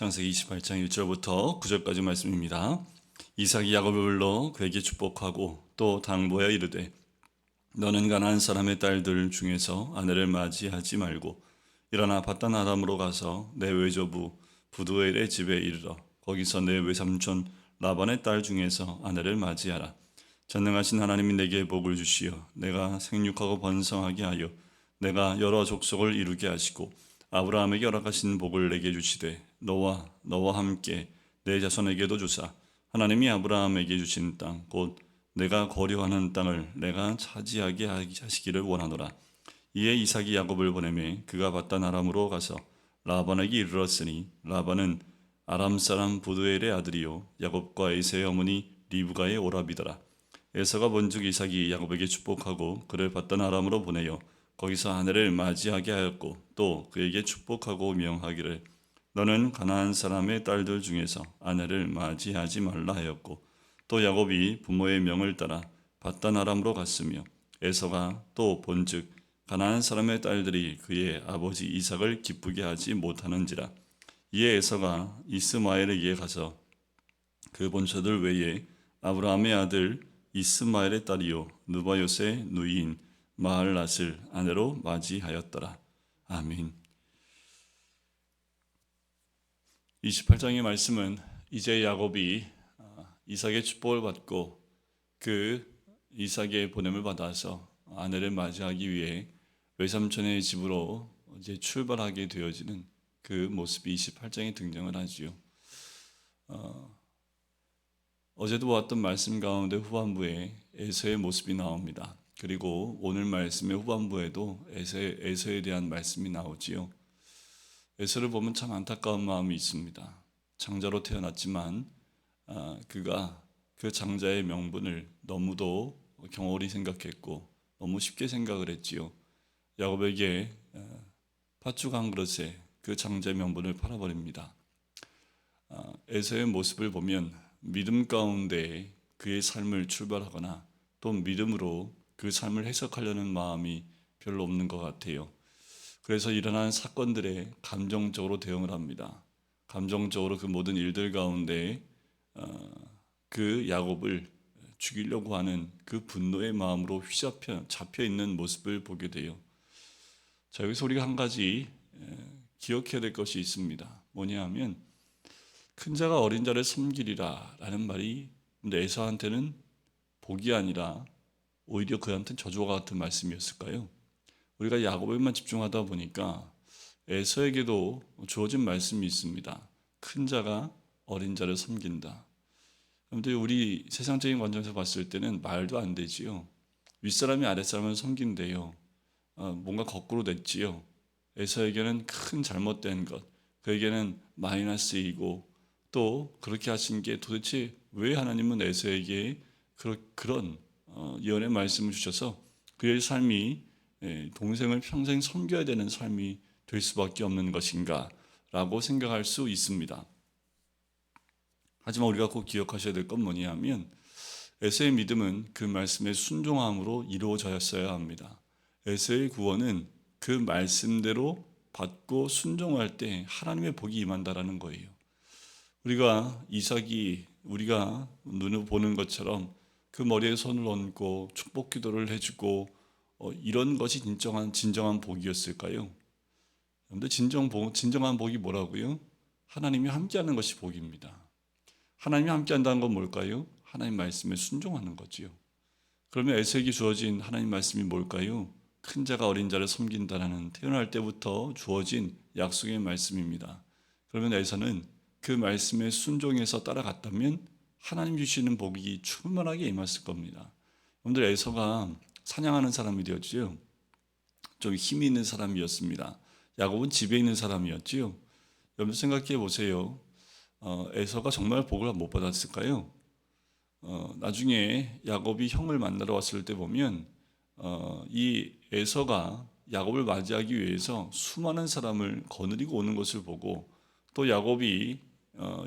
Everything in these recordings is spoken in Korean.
창세기 28장 1절부터 9절까지 말씀입니다. 이삭이 야곱을 불러 그에게 축복하고 또 당부하여 이르되 너는 가나안 사람의 딸들 중에서 아내를 맞이하지 말고 일어나 밧단 아람으로 가서 내 외조부 부두엘의 집에 이르러 거기서 내 외삼촌 라반의 딸 중에서 아내를 맞이하라. 전능하신 하나님이 내게 복을 주시어 내가 생육하고 번성하게 하여 내가 여러 족속을 이루게 하시고 아브라함에게 허락하신 복을 내게 주시되 너와 함께 내 자손에게도 주사 하나님이 아브라함에게 주신 땅 곧 내가 거류하는 땅을 내가 차지하게 하시기를 원하노라. 이에 이삭이 야곱을 보내매 그가 밧단 아람으로 가서 라반에게 이르렀으니 라반은 아람 사람 부두엘의 아들이요 야곱과 에서의 어머니 리브가의 오라비더라. 에서가 본즉 이삭이 야곱에게 축복하고 그를 밧단 아람으로 보내어 거기서 아내를 맞이하게 하였고 또 그에게 축복하고 명하기를 너는 가나안 사람의 딸들 중에서 아내를 맞이하지 말라 하였고 또 야곱이 부모의 명을 따라 밧단 아람으로 갔으며 에서가 또 본즉 가나안 사람의 딸들이 그의 아버지 이삭을 기쁘게 하지 못하는지라. 이에 에서가 이스마엘에게 가서 그 본처들 외에 아브라함의 아들 이스마엘의 딸이요 느바요스의 누이인 마할랏을 아내로 맞이하였더라. 아멘. 28장의 말씀은 이제 야곱이 이삭의 축복을 받고 그 이삭의 보냄을 받아서 아내를 맞이하기 위해 외삼촌의 집으로 이제 출발하게 되어지는 그 모습이 28장에 등장을 하지요. 어제도 보았던 말씀 가운데 후반부에 에서의 모습이 나옵니다. 그리고 오늘 말씀의 후반부에도 에서에 대한 말씀이 나오지요. 에서를 보면 참 안타까운 마음이 있습니다. 장자로 태어났지만 그가 그 장자의 명분을 너무도 경홀히 생각했고 너무 쉽게 생각을 했지요. 야곱에게 팥죽 한 그릇에 그 장자의 명분을 팔아버립니다. 에서의 모습을 보면 믿음 가운데 그의 삶을 출발하거나 또 믿음으로 그 삶을 해석하려는 마음이 별로 없는 것 같아요. 그래서 일어난 사건들에 감정적으로 대응을 합니다. 감정적으로 그 모든 일들 가운데 그 야곱을 죽이려고 하는 그 분노의 마음으로 잡혀 있는 모습을 보게 돼요. 자, 여기서 우리가 한 가지 기억해야 될 것이 있습니다. 뭐냐 하면 큰 자가 어린 자를 섬기리라 라는 말이 에서한테는 복이 아니라 오히려 그한테는 저주와 같은 말씀이었을까요? 우리가 야곱에만 집중하다 보니까 에서에게도 주어진 말씀이 있습니다. 큰 자가 어린 자를 섬긴다. 그런데 우리 세상적인 관점에서 봤을 때는 말도 안 되지요. 윗사람이 아랫사람을 섬긴대요. 뭔가 거꾸로 됐지요. 에서에게는 큰 잘못된 것, 그에게는 마이너스이고 또 그렇게 하신 게 도대체 왜 하나님은 에서에게 그런 예언의 말씀을 주셔서 그의 삶이 동생을 평생 섬겨야 되는 삶이 될 수밖에 없는 것인가 라고 생각할 수 있습니다. 하지만 우리가 꼭 기억하셔야 될 건 뭐냐면 에서의 믿음은 그 말씀의 순종함으로 이루어졌어야 합니다. 에서의 구원은 그 말씀대로 받고 순종할 때 하나님의 복이 임한다라는 거예요. 우리가 이삭이 우리가 눈으로 보는 것처럼 그 머리에 손을 얹고 축복 기도를 해주고 이런 것이 진정한 복이었을까요? 그런데 진정한 복이 뭐라고요? 하나님이 함께하는 것이 복입니다. 하나님이 함께한다는 건 뭘까요? 하나님 말씀에 순종하는 거지요. 그러면 에서에게 주어진 하나님 말씀이 뭘까요? 큰 자가 어린 자를 섬긴다라는 태어날 때부터 주어진 약속의 말씀입니다. 그러면 에서는 그 말씀에 순종해서 따라갔다면 하나님 주시는 복이 충만하게 임했을 겁니다. 여러분들 에서가 사냥하는 사람이 되었지요. 좀 힘이 있는 사람이었습니다. 야곱은 집에 있는 사람이었지요. 여러분 생각해 보세요. 에서가 정말 복을 못 받았을까요? 나중에 야곱이 형을 만나러 왔을 때 보면 이 에서가 야곱을 맞이하기 위해서 수많은 사람을 거느리고 오는 것을 보고 또 야곱이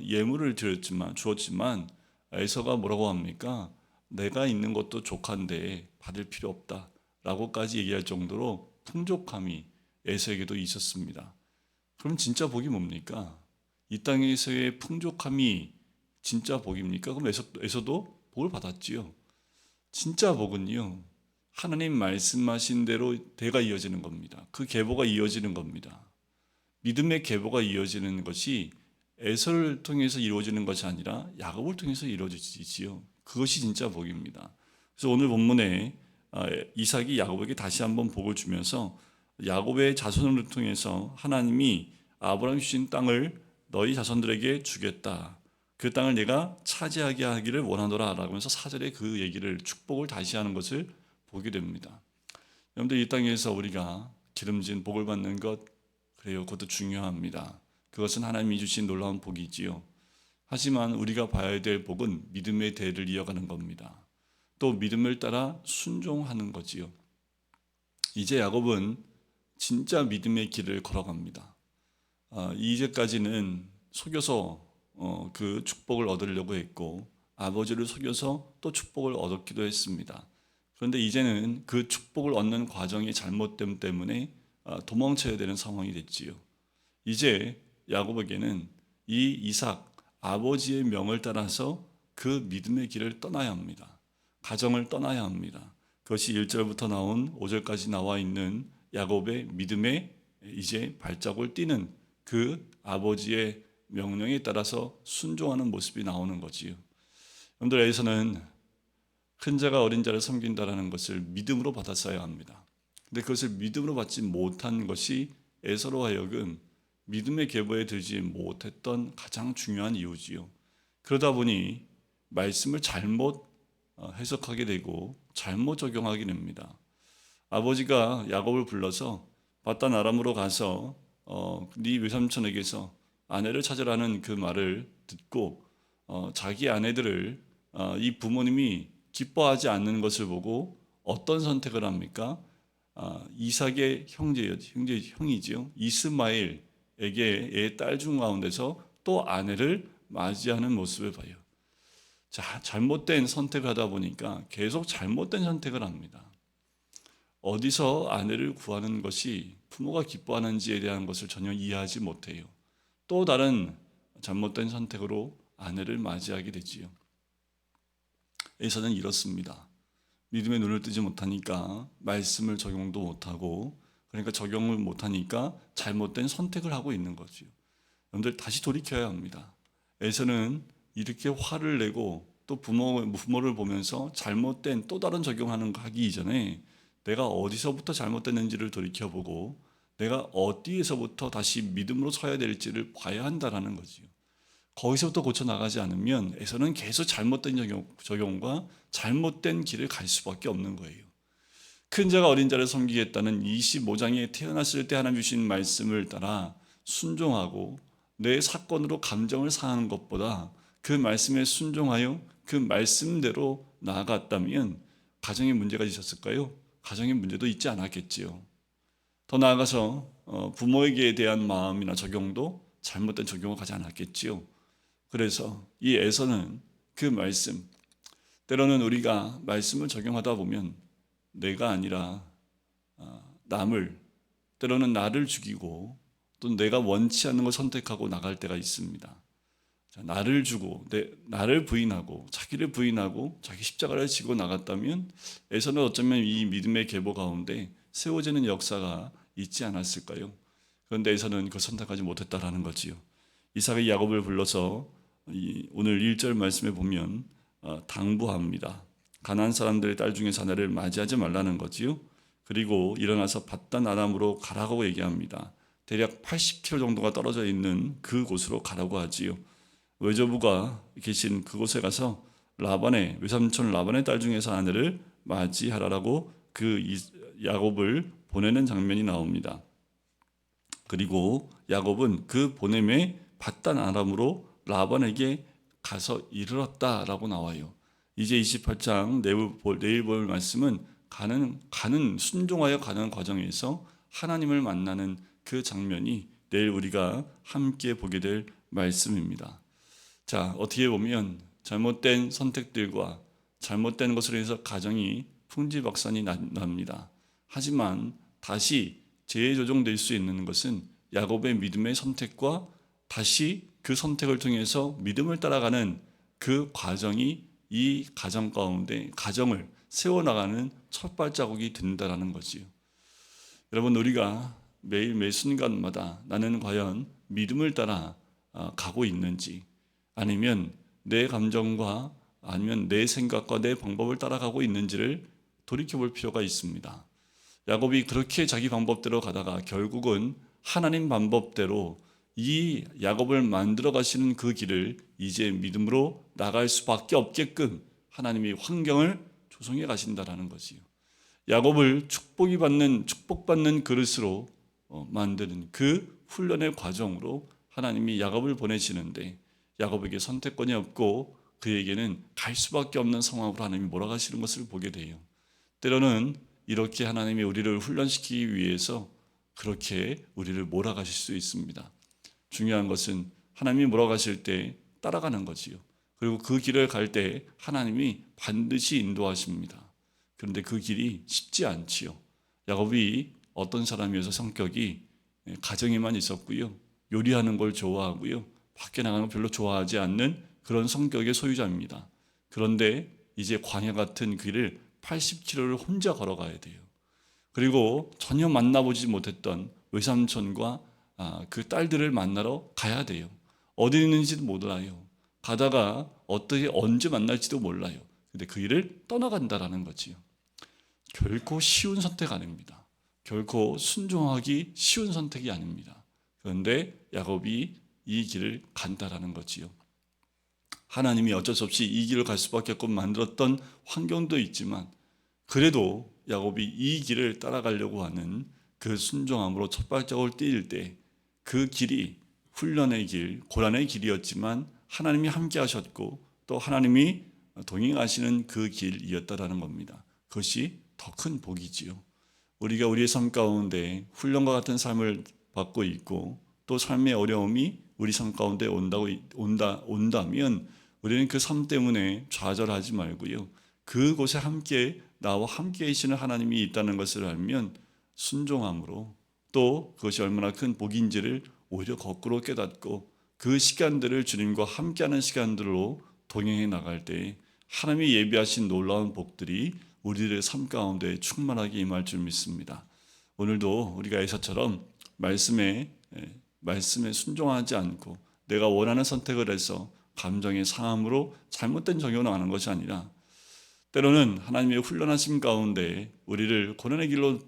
예물을 주었지만 에서가 뭐라고 합니까? 내가 있는 것도 족한데 받을 필요 없다 라고까지 얘기할 정도로 풍족함이 에서에게도 있었습니다. 그럼 진짜 복이 뭡니까? 이 땅에서의 풍족함이 진짜 복입니까? 그럼 에서도 복을 받았지요. 진짜 복은요, 하나님 말씀하신 대로 대가 이어지는 겁니다. 그 계보가 이어지는 겁니다. 믿음의 계보가 이어지는 것이 에서를 통해서 이루어지는 것이 아니라 야곱을 통해서 이루어지지요. 그것이 진짜 복입니다. 그래서 오늘 본문에 이삭이 야곱에게 다시 한번 복을 주면서 야곱의 자손을 통해서 하나님이 아브라함 주신 땅을 너희 자손들에게 주겠다. 그 땅을 내가 차지하게 하기를 원하노라 라고 하면서 4절에 그 얘기를, 축복을 다시 하는 것을 보게 됩니다. 여러분들, 이 땅에서 우리가 기름진 복을 받는 것, 그래요, 그것도 중요합니다. 그것은 하나님이 주신 놀라운 복이지요. 하지만 우리가 봐야 될 복은 믿음의 대를 이어가는 겁니다. 또 믿음을 따라 순종하는 거지요. 이제 야곱은 진짜 믿음의 길을 걸어갑니다. 이제까지는 속여서 그 축복을 얻으려고 했고, 아버지를 속여서 또 축복을 얻었기도 했습니다. 그런데 이제는 그 축복을 얻는 과정이 잘못됨 때문에 도망쳐야 되는 상황이 됐지요. 이제 야곱에게는 이 이삭, 아버지의 명을 따라서 그 믿음의 길을 떠나야 합니다. 가정을 떠나야 합니다. 그것이 1절부터 나온 5절까지 나와 있는 야곱의 믿음에 이제 발자국을 띄는 그 아버지의 명령에 따라서 순종하는 모습이 나오는 거지요. 여러분들, 여기서는 큰 자가 어린 자를 섬긴다라는 것을 믿음으로 받았어야 합니다. 근데 그것을 믿음으로 받지 못한 것이 에서로 하여금 믿음의 계보에 들지 못했던 가장 중요한 이유지요. 그러다 보니 말씀을 잘못 해석하게 되고 잘못 적용하게 됩니다. 아버지가 야곱을 불러서 바단 아람으로 가서 네 외삼촌에게서 아내를 찾으라는 그 말을 듣고 자기 아내들을 이 부모님이 기뻐하지 않는 것을 보고 어떤 선택을 합니까? 이삭의 형이지요. 이스마엘에게의 딸 중 가운데서 또 아내를 맞이하는 모습을 봐요. 자, 잘못된 선택을 하다 보니까 계속 잘못된 선택을 합니다. 어디서 아내를 구하는 것이 부모가 기뻐하는지에 대한 것을 전혀 이해하지 못해요. 또 다른 잘못된 선택으로 아내를 맞이하게 되지요. 에서는 이렇습니다. 믿음의 눈을 뜨지 못하니까 말씀을 적용도 못하고, 그러니까 적용을 못하니까 잘못된 선택을 하고 있는 거죠. 여러분들, 다시 돌이켜야 합니다. 에서는 이렇게 화를 내고 또 부모를 보면서 잘못된 또 다른 적용하는 거 하기 이전에 내가 어디서부터 잘못됐는지를 돌이켜보고 내가 어디에서부터 다시 믿음으로 서야 될지를 봐야 한다라는 거지요. 거기서부터 고쳐나가지 않으면 에서는 계속 잘못된 적용과 잘못된 길을 갈 수밖에 없는 거예요. 큰 자가 어린 자를 섬기겠다는 25장에 태어났을 때 하나님 주신 말씀을 따라 순종하고 내 사건으로 감정을 상하는 것보다 그 말씀에 순종하여 그 말씀대로 나아갔다면 가정에 문제가 있었을까요? 가정에 문제도 있지 않았겠지요. 더 나아가서 부모에게 대한 마음이나 적용도 잘못된 적용을 가지 않았겠지요. 그래서 이 에서는 그 말씀, 때로는 우리가 말씀을 적용하다 보면 내가 아니라 남을, 때로는 나를 죽이고 또 내가 원치 않는 걸 선택하고 나갈 때가 있습니다. 나를 주고 나를 부인하고 자기를 부인하고 자기 십자가를 지고 나갔다면 에서는 어쩌면 이 믿음의 계보 가운데 세워지는 역사가 있지 않았을까요? 그런데 에서는 그 선택하지 못했다라는 거지요. 이삭이 야곱을 불러서 오늘 1절 말씀에 보면 당부합니다. 가나안 사람들의 딸 중에서 하나를 맞이하지 말라는 거지요. 그리고 일어나서 밧단 아람으로 가라고 얘기합니다. 대략 80km 정도가 떨어져 있는 그 곳으로 가라고 하지요. 외조부가 계신 그곳에 가서 라반의 외삼촌 라반의 딸 중에서 아내를 맞이하라고 그 야곱을 보내는 장면이 나옵니다. 그리고 야곱은 그 보냄에 밧단 아람으로 라반에게 가서 이르렀다라고 나와요. 이제 28장 내일 볼 말씀은 순종하여 가는 과정에서 하나님을 만나는 그 장면이 내일 우리가 함께 보게 될 말씀입니다. 자, 어떻게 보면 잘못된 선택들과 잘못된 것으로 해서 가정이 풍지박산이 납니다. 하지만 다시 재조정될 수 있는 것은 야곱의 믿음의 선택과 다시 그 선택을 통해서 믿음을 따라가는 그 과정이 이 가정 가운데 가정을 세워나가는 첫 발자국이 된다라는 거지요. 여러분, 우리가 매일 매 순간마다 나는 과연 믿음을 따라 가고 있는지, 아니면 내 감정과 아니면 내 생각과 내 방법을 따라가고 있는지를 돌이켜볼 필요가 있습니다. 야곱이 그렇게 자기 방법대로 가다가 결국은 하나님 방법대로 이 야곱을 만들어 가시는 그 길을 이제 믿음으로 나갈 수밖에 없게끔 하나님이 환경을 조성해 가신다라는 거지요. 야곱을 축복받는 그릇으로 만드는 그 훈련의 과정으로 하나님이 야곱을 보내시는데, 야곱에게 선택권이 없고 그에게는 갈 수밖에 없는 상황으로 하나님이 몰아가시는 것을 보게 돼요. 때로는 이렇게 하나님이 우리를 훈련시키기 위해서 그렇게 우리를 몰아가실 수 있습니다. 중요한 것은 하나님이 몰아가실 때 따라가는 거지요. 그리고 그 길을 갈 때 하나님이 반드시 인도하십니다. 그런데 그 길이 쉽지 않지요. 야곱이 어떤 사람이어서 성격이 가정에만 있었고요, 요리하는 걸 좋아하고요, 밖에 나가는 걸 별로 좋아하지 않는 그런 성격의 소유자입니다. 그런데 이제 광야 같은 길을 80km를 혼자 걸어가야 돼요. 그리고 전혀 만나보지 못했던 외삼촌과 그 딸들을 만나러 가야 돼요. 어디 있는지도 몰라요. 가다가 어떻게 언제 만날지도 몰라요. 근데 그 일을 떠나간다라는 거지요. 결코 쉬운 선택 아닙니다. 결코 순종하기 쉬운 선택이 아닙니다. 그런데 야곱이 이 길을 간다라는 거지요. 하나님이 어쩔 수 없이 이 길을 갈 수밖에 없고 만들었던 환경도 있지만, 그래도 야곱이 이 길을 따라가려고 하는 그 순종함으로 첫 발자국을 떼일 때 그 길이 훈련의 길, 고난의 길이었지만 하나님이 함께 하셨고 또 하나님이 동행하시는 그 길이었다라는 겁니다. 그것이 더 큰 복이지요. 우리가 우리의 삶 가운데 훈련과 같은 삶을 받고 있고 또 삶의 어려움이 우리 삶 가운데 온다면 우리는 그 삶 때문에 좌절하지 말고요, 그곳에 나와 함께 계시는 하나님이 있다는 것을 알면 순종함으로, 또 그것이 얼마나 큰 복인지를 오히려 거꾸로 깨닫고 그 시간들을 주님과 함께하는 시간들로 동행해 나갈 때 하나님이 예비하신 놀라운 복들이 우리들의 삶 가운데 충만하게 임할 줄 믿습니다. 오늘도 우리가 에서처럼 말씀에 순종하지 않고 내가 원하는 선택을 해서 감정의 상함으로 잘못된 적용을 하는 것이 아니라, 때로는 하나님의 훈련하심 가운데 우리를 고난의 길로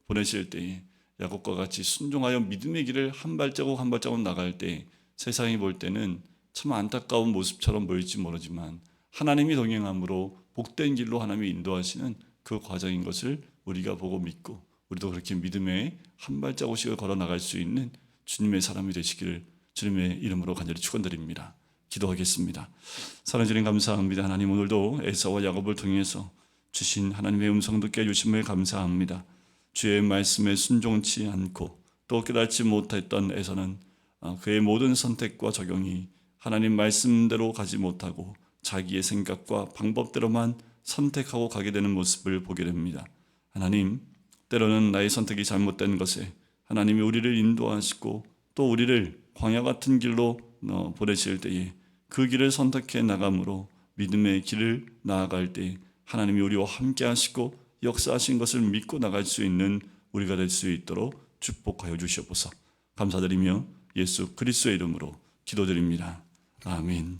보내실 때에 야곱과 같이 순종하여 믿음의 길을 한 발자국 한 발자국 나갈 때 세상이 볼 때는 참 안타까운 모습처럼 보일지 모르지만 하나님이 동행함으로 복된 길로 하나님이 인도하시는 그 과정인 것을 우리가 보고 믿고, 우리도 그렇게 믿음의 한 발자국씩을 걸어 나갈 수 있는 주님의 사람이 되시기를 주님의 이름으로 간절히 축원드립니다. 기도하겠습니다. 사랑하는 주님, 감사합니다. 하나님, 오늘도 에사와 야곱을 통해서 주신 하나님의 음성 듣게 해주심을 감사합니다. 주의 말씀에 순종치 않고 또 깨닫지 못했던 에서는 그의 모든 선택과 적용이 하나님 말씀대로 가지 못하고 자기의 생각과 방법대로만 선택하고 가게 되는 모습을 보게 됩니다. 하나님, 때로는 나의 선택이 잘못된 것에 하나님이 우리를 인도하시고 또 우리를 광야 같은 길로 보내실 때에 그 길을 선택해 나감으로 믿음의 길을 나아갈 때 하나님이 우리와 함께 하시고 역사하신 것을 믿고 나갈 수 있는 우리가 될 수 있도록 축복하여 주시옵소서. 감사드리며 예수 그리스도의 이름으로 기도드립니다. 아멘.